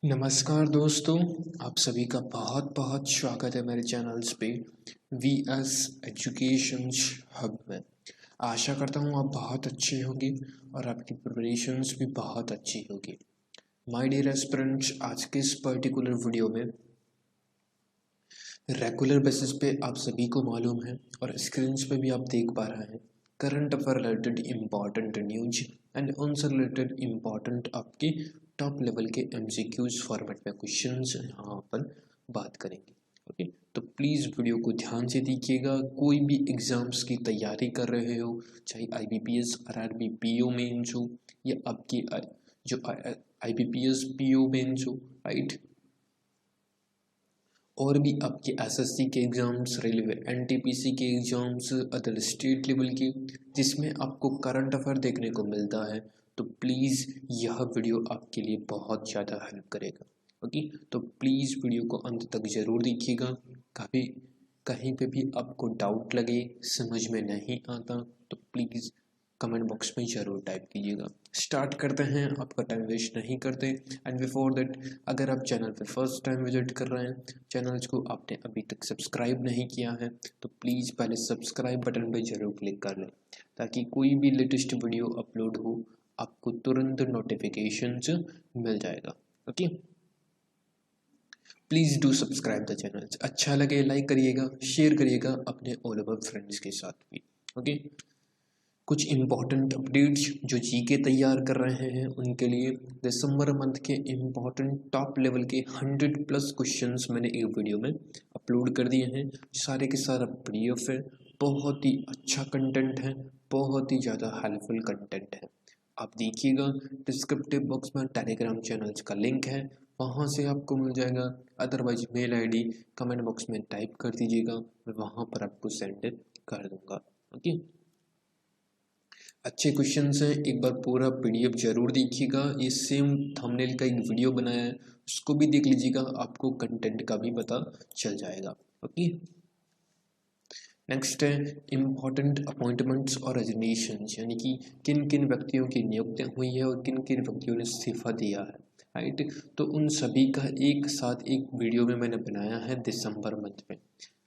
नमस्कार दोस्तों, आप सभी का बहुत बहुत स्वागत है मेरे चैनल्स पे वी एस एजुकेशन हब में। आशा करता हूँ आप बहुत अच्छे होंगे और आपकी प्रिपरेशंस भी बहुत अच्छी होगी। माय डियर एस्पिरेंट्स, आज के इस पर्टिकुलर वीडियो में रेगुलर बेसिस पे आप सभी को मालूम है और स्क्रीन पे भी आप देख पा रहे हैं current affair related important news and उनसे रिलेटेड इम्पॉर्टेंट आपके टॉप लेवल के एमसीक्यूज फॉर्मेट में क्वेश्चंस यहाँ अपन बात करेंगे। ओके, तो प्लीज़ वीडियो को ध्यान से देखिएगा। कोई भी एग्जाम्स की तैयारी कर रहे हो, चाहे IBPS RRB PO मेंस हो या आपकी जो IBPS PO मेंस हो, राइट, और भी आपके SSC के एग्ज़ाम्स, रेलवे NTPC के एग्ज़ाम्स, अदर स्टेट लेवल के, जिसमें आपको करंट अफेयर देखने को मिलता है, तो प्लीज़ यह वीडियो आपके लिए बहुत ज़्यादा हेल्प करेगा। ओके, तो प्लीज़ वीडियो को अंत तक ज़रूर देखिएगा। कहीं पे भी आपको डाउट लगे, समझ में नहीं आता, तो प्लीज़ कमेंट बॉक्स में ज़रूर टाइप कीजिएगा। स्टार्ट करते हैं, आपका टाइम वेस्ट नहीं करते। एंड बिफोर दैट, अगर आप चैनल पे फर्स्ट टाइम विजिट कर रहे हैं, चैनल्स को आपने अभी तक सब्सक्राइब नहीं किया है, तो प्लीज़ पहले सब्सक्राइब बटन पे ज़रूर क्लिक कर लें, ताकि कोई भी लेटेस्ट वीडियो अपलोड हो आपको तुरंत नोटिफिकेशंस मिल जाएगा। Okay, please do subscribe the channel. अच्छा लगे लाइक करिएगा, शेयर करिएगा अपने ऑल ओवर फ्रेंड्स के साथ भी। ओके, कुछ इम्पॉर्टेंट अपडेट्स जो जीके तैयार कर रहे हैं उनके लिए दिसंबर मंथ के इम्पॉर्टेंट टॉप लेवल के 100+ क्वेश्चंस मैंने एक वीडियो में अपलोड कर दिए हैं। सारे के सारा PDF है, बहुत ही अच्छा कंटेंट है, बहुत ही ज़्यादा हेल्पफुल कंटेंट है। आप देखिएगा, डिस्क्रिप्टिव बॉक्स में टेलीग्राम चैनल्स का लिंक है, वहाँ से आपको मिल जाएगा। Otherwise mail ID comment box में टाइप कर दीजिएगा, मैं वहाँ पर आपको सेंड कर दूँगा। ओके, अच्छे क्वेश्चंस हैं, एक बार पूरा PDF जरूर देखिएगा। ये सेम थंबनेल का एक वीडियो बनाया है, उसको भी देख लीजिएगा, आपको कंटेंट का भी पता चल जाएगा। ओके, नेक्स्ट है इम्पॉर्टेंट अपॉइंटमेंट्स और रेजिग्नेशंस, यानी कि किन किन व्यक्तियों की नियुक्ति हुई है और किन किन व्यक्तियों ने इस्तीफा दिया है, राइट। तो उन सभी का एक साथ एक वीडियो में मैंने बनाया है दिसंबर मंथ में।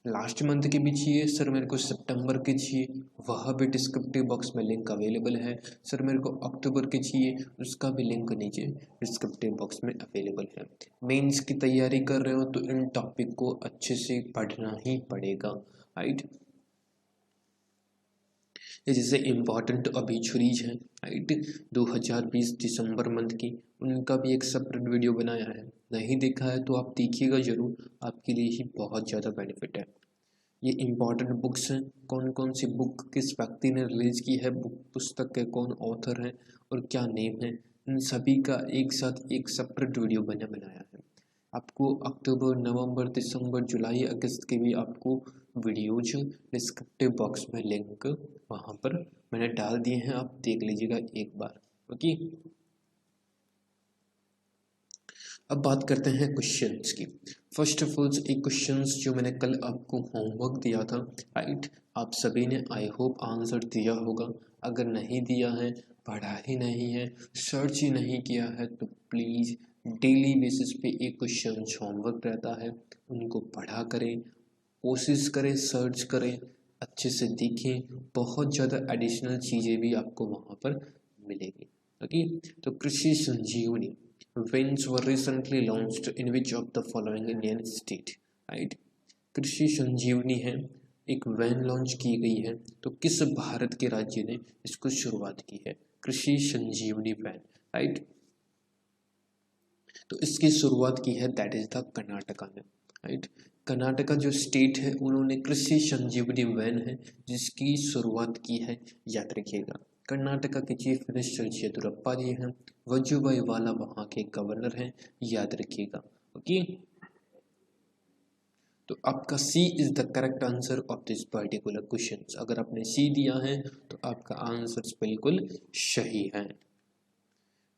लास्ट मंथ के भी चाहिए सर, मेरे को सितंबर के चाहिए, वह भी डिस्क्रिप्टिव बॉक्स में लिंक अवेलेबल है। सर मेरे को अक्टूबर के चाहिए, उसका भी लिंक नीचे डिस्क्रिप्टिव बॉक्स में अवेलेबल है। मेंस की तैयारी कर रहे हो तो इन टॉपिक को अच्छे से पढ़ना ही पड़ेगा, राइट। ये जैसे इम्पॉर्टेंट ऑब्ituaries हैं, राइट, 2020 दिसंबर मंथ की, उनका भी एक सेपरेट वीडियो बनाया है। नहीं देखा है तो आप देखिएगा ज़रूर, आपके लिए ही बहुत ज़्यादा बेनिफिट है। ये इम्पॉर्टेंट बुक्स हैं, कौन कौन सी बुक किस व्यक्ति ने रिलीज़ की है, बुक पुस्तक के कौन ऑथर हैं और क्या नेम है, इन सभी का एक साथ एक सेपरेट वीडियो बनाया है। आपको अक्टूबर, नवंबर, दिसंबर, जुलाई, अगस्त के भी आपको वीडियोज डिस्क्रिप्टिव बॉक्स में लिंक वहाँ पर मैंने डाल दिए हैं, आप देख लीजिएगा एक बार। ओके, अब बात करते हैं क्वेश्चंस की। फर्स्ट ऑफ ऑल एक क्वेश्चंस जो मैंने कल आपको होमवर्क दिया था, राइट, आप सभी ने आई होप आंसर दिया होगा। अगर नहीं दिया है, पढ़ा ही नहीं है, सर्च ही नहीं किया है, तो प्लीज़ डेली बेसिस पे एक क्वेश्चन होमवर्क रहता है, उनको पढ़ा करें, कोशिश करें, सर्च करें, अच्छे से देखें, बहुत ज़्यादा एडिशनल चीज़ें भी आपको वहाँ पर मिलेगी। ओके, तो कृषि संजीवनी Vans were recently launched in which of the following Indian state, right? कृषि संजीवनी है, एक वैन लॉन्च की गई है, तो किस भारत के राज्य ने इसको शुरुआत की है, कृषि संजीवनी वैन, राइट। तो इसकी शुरुआत की है दैट इज द कर्नाटका में, राइट। कर्नाटका जो स्टेट है, उन्होंने कृषि संजीवनी वैन है जिसकी शुरुआत की है, याद रखिएगा। कर्नाटका के चीफ मिनिस्टर येदियुरप्पा जी हैं, वजुभाई वाला वहाँ के गवर्नर हैं, याद रखिएगा। ओके, तो आपका C is the correct answer of this particular question. अगर आपने C दिया है तो आपका आंसर बिल्कुल सही है।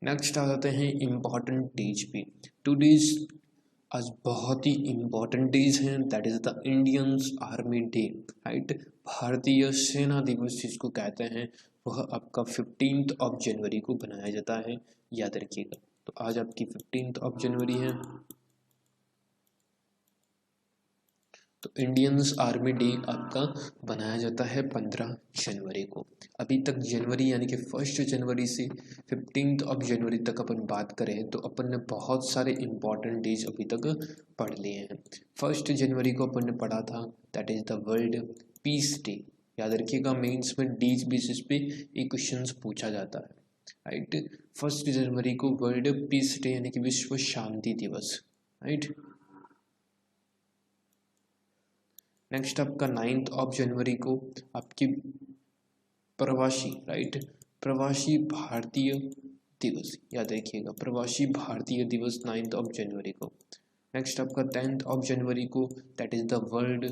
नेक्स्ट आ जाते हैं इम्पॉर्टेंट डेज पे। टुडेज आज बहुत ही इम्पॉर्टेंट डेज हैं, that is the Indians army day, right. भारतीय सेना दिवस जिसको कहते हैं, वह आपका 15 जनवरी को बनाया जाता है, याद रखिएगा। तो आज आपकी 15 जनवरी है। तो इंडियंस आर्मी डे आपका बनाया जाता है 15 जनवरी को। अभी तक जनवरी यानी कि 1 जनवरी से 15 जनवरी तक अपन बात करें तो अपन ने बहुत सारे इंपॉर्टेंट डेज अभी तक पढ़ लिए हैं। 1 जनवरी को अपन ने पढ़ा था, that is the world peace day. याद रखिएगा, मेंस में डेज बेसिस पे ये क्वेश्चंस पूछा जाता है, राइट। 1 जनवरी को वर्ल्ड पीस डे यानी कि विश्व शांति दिवस, राइट। नेक्स्ट आपका 9 जनवरी को आपकी प्रवासी, राइट, प्रवासी भारतीय दिवस, याद रखिएगा प्रवासी भारतीय दिवस 9 जनवरी को। नेक्स्ट आपका 10 जनवरी को that is the world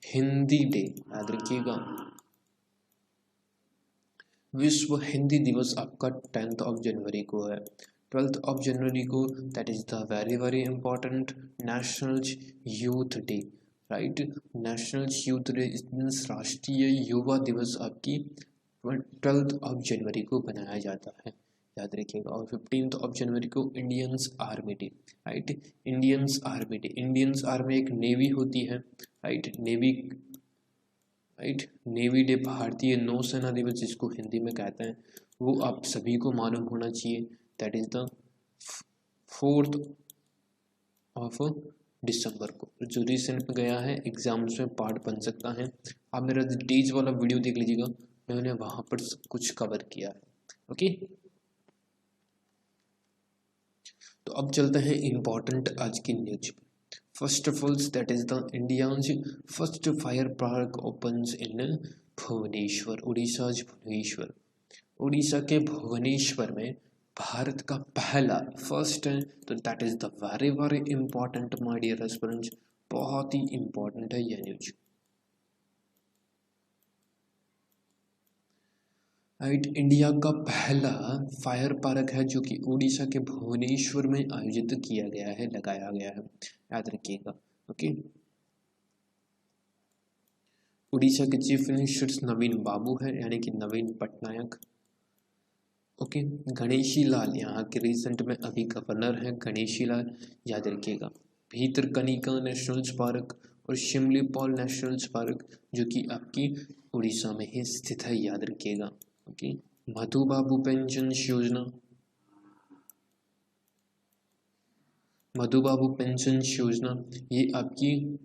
Hindi day, याद रखिएगा विश्व हिंदी दिवस आपका 10 जनवरी को है। 12 जनवरी को that is the very very important national youth day, right. National youth day means राष्ट्रीय युवा दिवस आपकी 12 जनवरी को बनाया जाता है, याद रखिएगा। और 15 जनवरी को Indians army day, right. Indians army day, Indians army एक नेवी होती है, right, navy, right. Navy day भारतीय नौसेना दिवस जिसको हिंदी में कहते हैं, वो आप सभी को मालूम होना चाहिए, दैट इज द 4 दिसंबर को, जो रिसेंट में गया है, एग्जाम्स में पार्ट बन सकता है। आप मेरा डेज वाला वीडियो देख लीजिएगा, मैंने वहां पर सब कुछ कवर किया है, ओके। तो अब चलते हैं इम्पोर्टेंट आज की news. First of all that is the India's first fire park opens in Bhubaneswar, Orissa's Bhubaneswar. Orissa के भुवनेश्वर में भारत का पहला, फर्स्ट है, तो that is the very very important my dear aspirants, बहुत ही इंपॉर्टेंट है यह न्यूज, राइट। इंडिया का पहला फायर पार्क है जो कि उड़ीसा के भुवनेश्वर में आयोजित किया गया है, लगाया गया है, याद रखिएगा, ओके। उड़ीसा के चीफ मिनिस्टर नवीन बाबू है, यानी कि नवीन पटनायक, ओके। गणेशी लाल यहाँ के रिसेंट में अभी गवर्नर है, गणेशी लाल, याद रखिएगा। भीतरकनिका नेशनल पार्क और शिमलीपाल नेशनल पार्क जो कि आपकी उड़ीसा में ही स्थित है, याद रखिएगा, ओके। मधु बाबू पेंशन योजना, मधु बाबू पेंशन योजना ये आपकी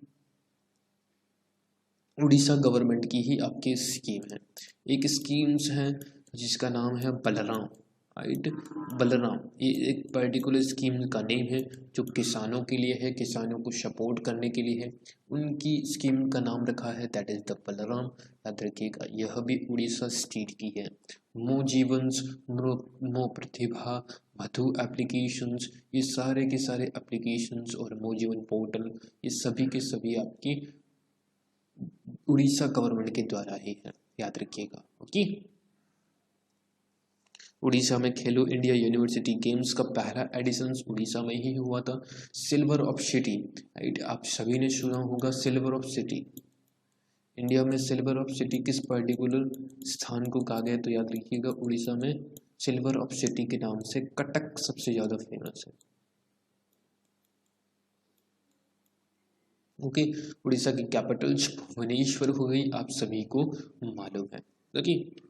उड़ीसा गवर्नमेंट की ही आपकी स्कीम है। एक स्कीम्स है जिसका नाम है बलराम, राइट, बलराम, ये एक पर्टिकुलर स्कीम का नेम है जो किसानों के लिए है, किसानों को सपोर्ट करने के लिए है, उनकी स्कीम का नाम रखा है दैट इज द बलराम, याद रखिएगा। यह भी उड़ीसा स्टेट की है। मो जीवंस, मो प्रतिभा, मधु एप्लीकेशंस, ये सारे के सारे एप्लीकेशंस और मो जीवन पोर्टल, ये सभी के सभी आपकी उड़ीसा गवर्नमेंट के द्वारा ही है, याद रखिएगा, ओके। उड़ीसा में खेलो इंडिया यूनिवर्सिटी गेम्स का पहला एडिशन उड़ीसा में ही हुआ था। सिल्वर ऑफ सिटी, राइट, आप सभी ने सुना होगा सिल्वर ऑफ सिटी। इंडिया में सिल्वर ऑफ सिटी किस पर्टिकुलर स्थान को कहा गया, तो याद रखिएगा उड़ीसा में सिल्वर ऑफ सिटी के नाम से कटक सबसे ज्यादा फेमस है, ओके। उड़ीसा की कैपिटल भुवनेश्वर हो गई, आप सभी को मालूम है, okay.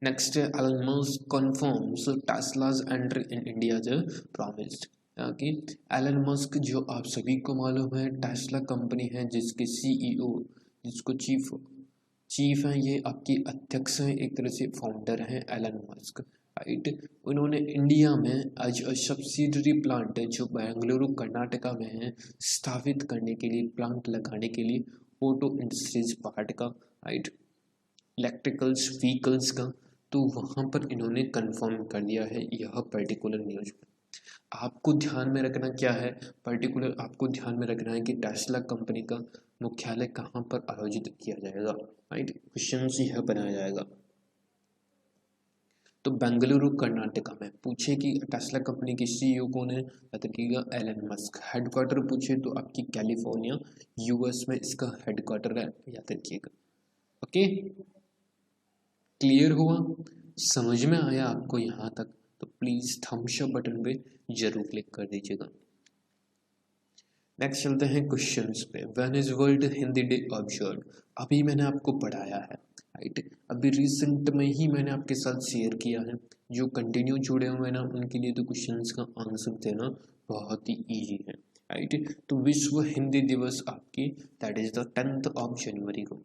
Next Elon Musk confirms Tesla's entry in India जो प्रॉमिस्ड, कि एलन मस्क जो आप सभी को मालूम है टेस्ला कंपनी है जिसके सीईओ, जिसको चीफ है, ये आपकी अध्यक्ष हैं, एक तरह से फाउंडर हैं एलन मस्क, राइट। उन्होंने इंडिया में आज सब्सिडरी प्लांट जो बेंगलुरु कर्नाटका में है स्थापित करने के लिए, प्लांट लगाने के लिए, ऑटो इंडस्ट्रीज पार्ट का, राइट, इलेक्ट्रिकल्स व्हीकल्स का, तो वहाँ पर इन्होंने कंफर्म कर दिया है यह पर्टिकुलर न्यूज। आपको ध्यान में रखना क्या है, पर्टिकुलर आपको ध्यान में रखना है कि टेस्ला कंपनी का मुख्यालय कहाँ पर आयोजित किया जाएगा, राइट, क्वेश्चन यह बनाया जाएगा। तो बेंगलुरु कर्नाटका में। पूछे कि टेस्ला कंपनी के सीईओ कौन है, याद रखिएगा एलन मस्क। हेडक्वार्टर पूछे तो आपकी कैलिफोर्निया यूएस में इसका हेडक्वार्टर है, याद रखिएगा, ओके। क्लियर हुआ, समझ में आया आपको यहाँ तक? तो प्लीज थम्स अप बटन पे जरूर क्लिक कर दीजिएगा। नेक्स्ट चलते हैं क्वेश्चंस पे। When is world Hindi day observe? अभी मैंने आपको पढ़ाया है, राइट। अभी रिसेंट में ही मैंने आपके साथ शेयर किया है। जो कंटिन्यू जुड़े हुए हैं ना, उनके लिए तो क्वेश्चंस का आंसर देना बहुत ही इजी है, राइट। तो विश्व हिंदी दिवस आपकी that is the 10th of January को,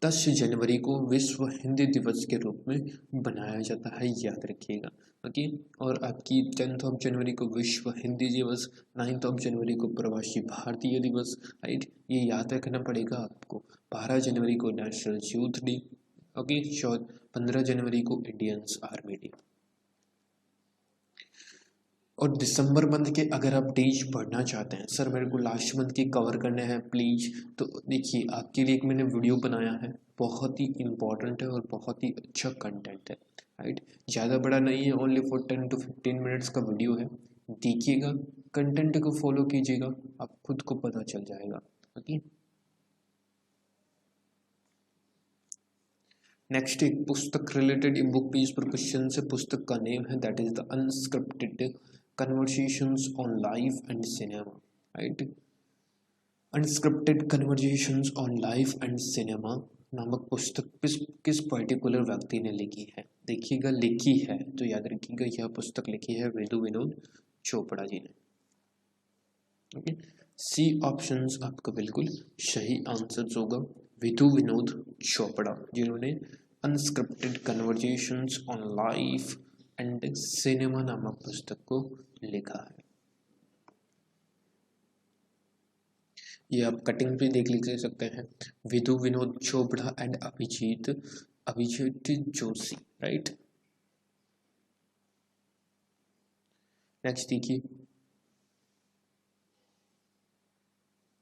10 जनवरी को विश्व हिंदी दिवस के रूप में बनाया जाता है, याद रखिएगा। ओके। और आपकी 10th ऑफ जनवरी को विश्व हिंदी दिवस, 9th ऑफ जनवरी को प्रवासी भारतीय दिवस, राइट। ये याद रखना पड़ेगा आपको। 12 जनवरी को नेशनल यूथ डे, ओके। 15 जनवरी को इंडियंस आर्मी डे। और दिसंबर मंथ के अगर आप डेज पढ़ना चाहते हैं, सर मेरे को लास्ट मंथ के कवर करने हैं प्लीज़, तो देखिए आपके लिए एक मैंने वीडियो बनाया है, बहुत ही इंपॉर्टेंट है और बहुत ही अच्छा कंटेंट है, राइट। ज़्यादा बड़ा नहीं है, ओनली फॉर 10 to 15 मिनट्स का वीडियो है। देखिएगा, कंटेंट को फॉलो कीजिएगा, आप खुद को पता चल जाएगा। ओके। नेक्स्ट एक पुस्तक रिलेटेड बुक पेज पर क्वेश्चन से, पुस्तक का नेम है that is the unscripted conversations on life and cinema, right. Unscripted conversations on life and cinema नामक पुस्तक किस पर्टिकुलर व्यक्ति ने लिखी है? देखिएगा, लिखी है तो याद रखिएगा, यह पुस्तक लिखी है विधु विनोद चोपड़ा जी ने। ओके। सी ऑप्शंस आपका बिल्कुल सही आंसर होगा, विधु विनोद चोपड़ा जिन्होंने unscripted conversations on life and cinema नामक पुस्तक को लिखा है। ये आप कटिंग पे देख लिख सकते हैं, Vidhu Vinod Chopra and Abhijeet Joshi, right. Next देखिए,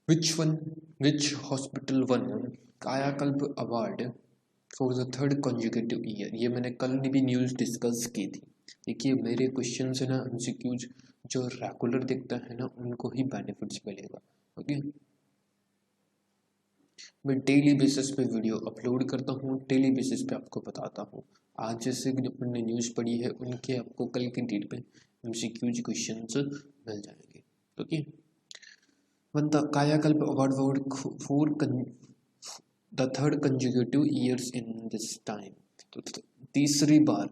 which hospital won Kayakalp award for the 3rd consecutive year? ये मैंने कल भी न्यूज़ डिस्कस की थी। देखिए मेरे क्वेश्चन है ना, एमसीक्यूज जो रेगुलर देखता है ना, उनको ही बेनिफिट्स मिलेगा। ओके। मैं डेली बेसिस पे वीडियो अपलोड करता हूँ, डेली बेसिस पे आपको बताता हूँ। आज जैसे जो अपने न्यूज़ पढ़ी है उनके आपको कल की डेट पे एमसीक्यूज क्वेश्चंस मिल जाएंगे। ओके। वन द कायाकल्प award for the 3rd consecutive years in this time, तो तीसरी बार,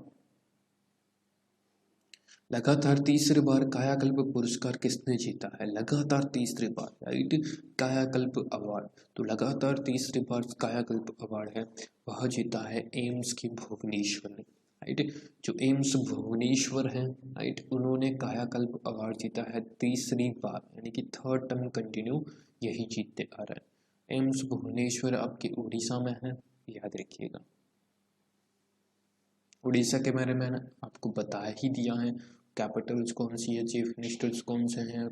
लगातार तीसरी बार कायाकल्प पुरस्कार किसने जीता है? लगातार तीसरी बार, राइट, कायाकल्प अवार्ड। तो लगातार तीसरी बार कायाकल्प अवार्ड है वह जीता है एम्स की भुवनेश्वर ने, राइट। जो एम्स भुवनेश्वर है, राइट, उन्होंने कायाकल्प अवार्ड जीता है तीसरी बार, यानी कि 3rd टर्म कंटिन्यू यही जीतते आ रहा है। एम्स भुवनेश्वर आपके उड़ीसा में है, याद रखिएगा। उड़ीसा के बारे में आपको बता ही दिया है, कैपिटल्स कौन सी है, चीफ मिनिस्टर्स कौन से हैं,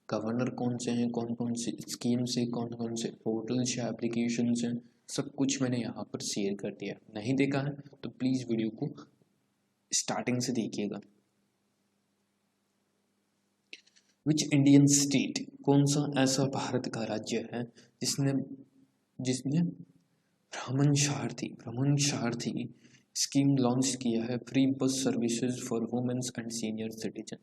गवर्नर कौन से हैं, कौन कौन से स्कीम्स है, कौन कौन से पोर्टल्स या एप्लीकेशंस हैं, सब कुछ मैंने यहाँ पर शेयर कर दिया। नहीं देखा है तो प्लीज़ वीडियो को स्टार्टिंग से देखिएगा। विच इंडियन स्टेट, कौन सा ऐसा भारत का राज्य है जिसने भ्रमण सारथी स्कीम लॉन्च किया है, free bus services for womens and senior citizen?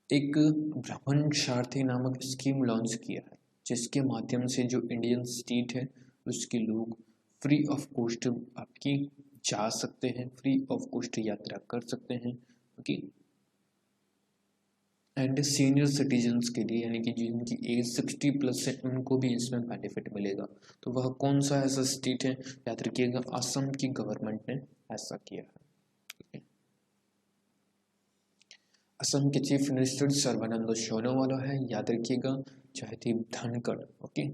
एक भ्रमण सारथी नामक स्कीम लॉन्च किया है जिसके माध्यम से जो इंडियन स्टेट है उसके लोग फ्री ऑफ कॉस्ट आपकी जा सकते हैं, फ्री ऑफ कॉस्ट यात्रा कर सकते हैं। ओके। एंड सीनियर सिटीजन्स के लिए, यानी कि जिनकी एज 60+ है, उनको भी इसमें बेनिफिट मिलेगा। तो वह कौन सा ऐसा स्टेट है? याद रखिएगा, असम की गवर्नमेंट ने ऐसा किया है। असम के चीफ मिनिस्टर सर्बानंद सोनोवाल है, याद रखिएगा। जयदीप धनखड़, ओके।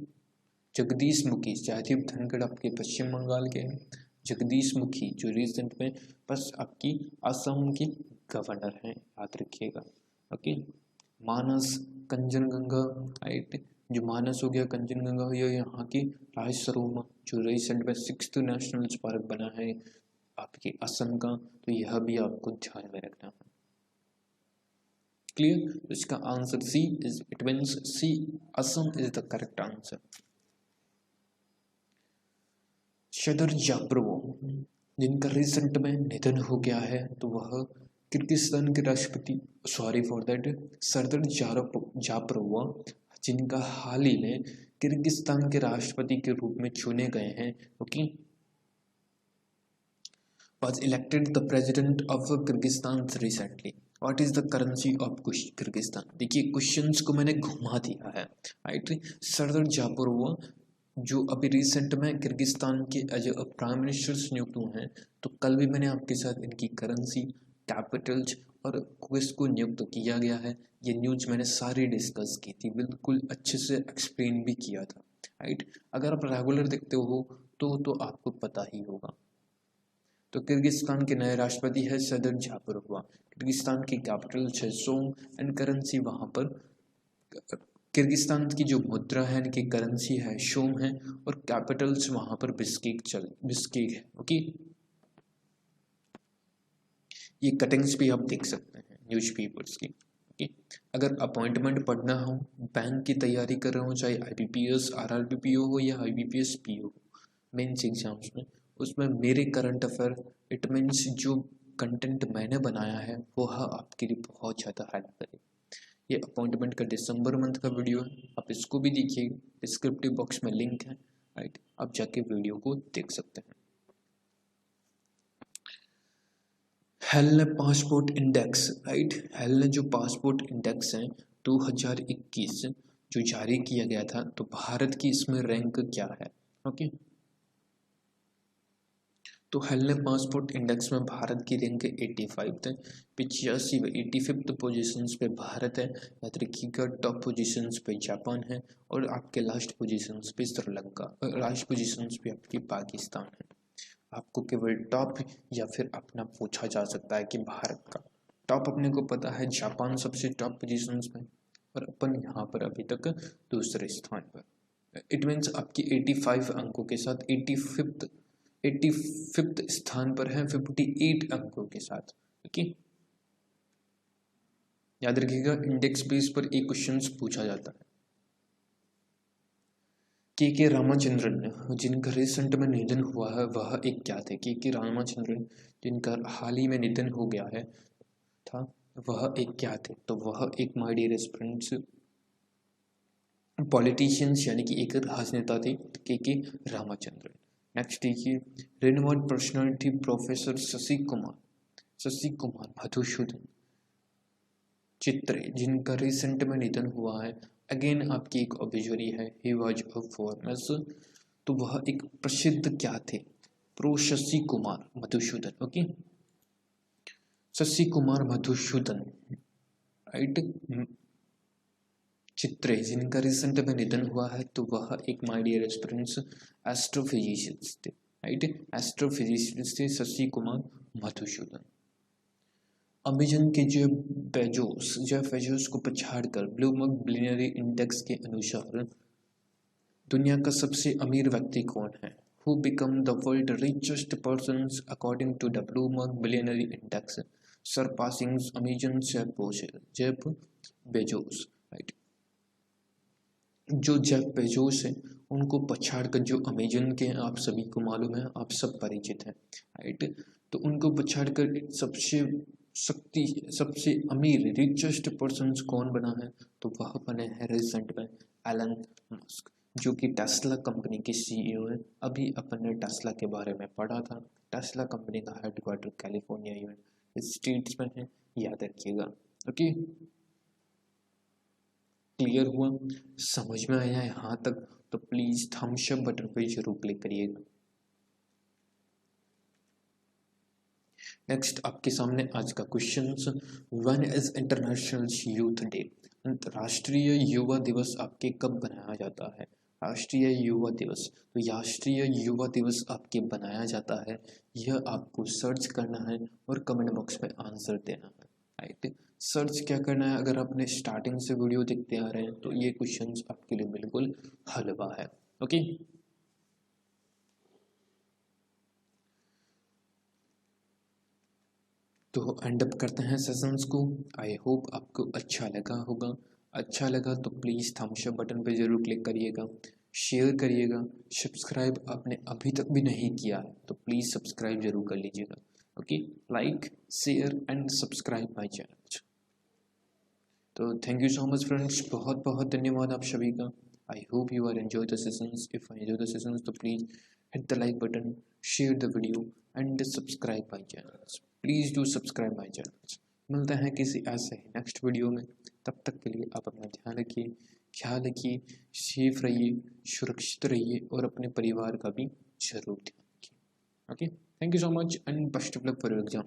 जगदीश मुखी, जयदीप धनखड़ आपके पश्चिम बंगाल के हैं। जगदीश मुखी जो रिसेंट में बस आपकी असम की गवर्नर हैं, याद रखिएगा। ओके। मानस, कंचनजंगा, राइट, जो मानस हो गया, कंचनजंगा हो गया, यहाँ की राज सरोवर जो रिसेंट में 6th नेशनल पार्क बना है आपके असम का, तो यह भी आपको ध्यान में रखना है। क्लियर? इसका answer C is, it means C, Assam is the correct answer. शदर जाब्रो जिनका रिसेंट में निधन हो गया है, तो वह किर्गिस्तान के राष्ट्रपति, सॉरी फॉर दैट, सरदार जापरोवा, जिनका हाल ही में किर्गिस्तान के राष्ट्रपति के रूप में चुने गए हैं, okay, was elected the president of Kyrgyzstan recently. What is the currency of Kyrgyzstan? देखिए क्वेश्चंस को मैंने घुमा दिया है, राइट। सरदार जापरोवा जो अभी रिसेंट में किर्गिस्तान के एज प्राइम मिनिस्टर नियुक्त हुए हैं, तो कल भी मैंने आपके साथ इनकी करेंसी, कैपिटल्स और क्वेस्ट को नियुक्त किया गया है। ये न्यूज मैंने सारी डिस्कस की थी, बिल्कुल अच्छे से एक्सप्लेन भी किया था, राइट। अगर आप रेगुलर देखते हो तो आपको पता ही होगा। तो किर्गिस्तान के नए राष्ट्रपति है सदर जापरोवा। किर्गिस्तान की कैपिटल है सोम एंड करेंसी वहाँ पर किर्गिस्तान की जो मुद्रा है, इनकी करेंसी है शोम है, और कैपिटल्स वहाँ पर बिस्केक है, ओके। ये कटिंग्स भी आप देख सकते हैं न्यूज़पेपर्स की, ओके। अगर अपॉइंटमेंट पढ़ना हो, बैंक की तैयारी कर रहे हो, चाहे IBPS RRBPO हो या IBPS PO मेंस एग्जाम्स में, उसमें मेरे करंट अफेयर, इट मीन्स जो कंटेंट मैंने बनाया है वो आपके लिए बहुत ज़्यादा हेल्प करे। ये अपॉइंटमेंट का दिसंबर मंथ का वीडियो है, आप इसको भी देखिए, डिस्क्रिप्टिव बॉक्स में लिंक है, राइट, आप जाके वीडियो को देख सकते हैं। हेल ने पासपोर्ट इंडेक्स, राइट, हेल ने जो पासपोर्ट इंडेक्स है 2021 जो जारी किया गया था, तो भारत की इसमें रैंक क्या है, ओके। तो हेल ने पासपोर्ट इंडेक्स में भारत की रैंक 85 थे, 85 पोजीशंस पे भारत है, याद रखिएगा। टॉप पोजीशंस पे जापान है, और आपके लास्ट पोजीशंस पे श्रीलंका, लास्ट पोजीशंस पे आपकी पाकिस्तान है। आपको केवल टॉप या फिर अपना पूछा जा सकता है कि भारत का टॉप अपने को पता है, जापान सबसे टॉप पोजीशंस में, और अपन यहाँ पर अभी तक दूसरे स्थान पर। इट मीन्स आपकी 85 अंकों के साथ 85th स्थान पर है 58 अंकों के साथ, ओके। याद रखिएगा इंडेक्स बेस पर एक क्वेश्चन पूछा जाता है। के रामाचंद्रन जिनका रिसेंट में निधन हुआ है, वह एक क्या थे? के रामाचंद्रन जिनका हाल ही में निधन हो गया है था, वह एक क्या थे? तो वह एक माय डियर फ्रेंड्स पॉलिटिशियंस यानी कि एक राजनेता थे, के रामाचंद्रन। नेक्स्ट देखिए, रेनोवर्ड पर्सनालिटी प्रोफेसर शशि कुमार मधुसूदन चित्रे जिनका रिसेंट में निधन हुआ है। अगेन आपकी एक ऑब्जरी है, ही वाज अ फॉरेनर्स, तो वह एक प्रसिद्ध क्या थे? Pro Shashi Kumar Madhusudan, okay, Shashi Kumar Madhusudan, right. Chitre जिनका रिसेंट में निधन हुआ है, तो वह एक माय डियर एस्पिरेंट्स एस्ट्रोफिजिशियंस थे, राइट, एस्ट्रोफिजिशियंस थे शशि कुमार मधुसूदन। अमेजन के जेफ बेजोस को पछाड़कर ब्लूमबर्ग बिलियनरी इंडेक्स के अनुसार दुनिया का सबसे अमीर व्यक्ति कौन है? Who become the world richest persons according to the Bloomberg Billionaire Index, surpassing Amazon Jeff Bezos, right. जो जेफ बेजोस है उनको पछाड़कर जो अमेजन के हैं, आप सभी को मालूम है, आप सब परिचित हैं, राइट। तो उनको पछाड़कर सबसे अमीर रिचेस्ट पर्सन कौन बना है? तो वह बने हैं रिसेंट में एलन मस्क, जो कि टेस्ला कंपनी के CEO है। अभी अपन ने टेस्ला के बारे में पढ़ा था। टेस्ला कंपनी का हेडक्वार्टर कैलिफोर्निया यूनाइटेड स्टेट्स में है, याद रखिएगा, ओके। क्लियर हुआ? समझ में आया यहाँ तक? तो प्लीज थम्स अप बटन पे जरूर क्लिक करिएगा। नेक्स्ट आपके सामने आज का question, when is international youth day? राष्ट्रीय युवा दिवस आपके कब बनाया जाता है? राष्ट्रीय युवा दिवस, तो राष्ट्रीय युवा दिवस आपके बनाया जाता है, यह आपको सर्च करना है और कमेंट बॉक्स में आंसर देना है, राइट। सर्च क्या करना है? अगर आपने स्टार्टिंग से वीडियो देखते आ रहे हैं तो ये क्वेश्चंस आपके लिए बिल्कुल हलवा है, ओके। तो एंड अप करते हैं सेशंस को। आई होप आपको अच्छा लगा होगा। अच्छा लगा तो प्लीज़ थम्स अप बटन पे ज़रूर क्लिक करिएगा। शेयर करिएगा। सब्सक्राइब आपने अभी तक भी नहीं किया है तो प्लीज़ सब्सक्राइब जरूर कर लीजिएगा। Okay, like share and subscribe my channel. तो thank you so much friends, बहुत बहुत धन्यवाद आप सभी का। I hope you are enjoy the sessions. If I enjoy the sessions तो please hit the like button, share the video and subscribe my channel. Please do subscribe my channel. मिलते हैं किसी ऐसे ही नेक्स्ट वीडियो में। तब तक के लिए आप अपना ध्यान रखिए, ख्याल रखिए, सेफ रहिए, सुरक्षित रहिए और अपने परिवार का भी जरूर ध्यान रखिए। Okay, thank you so much and best of luck for your exam.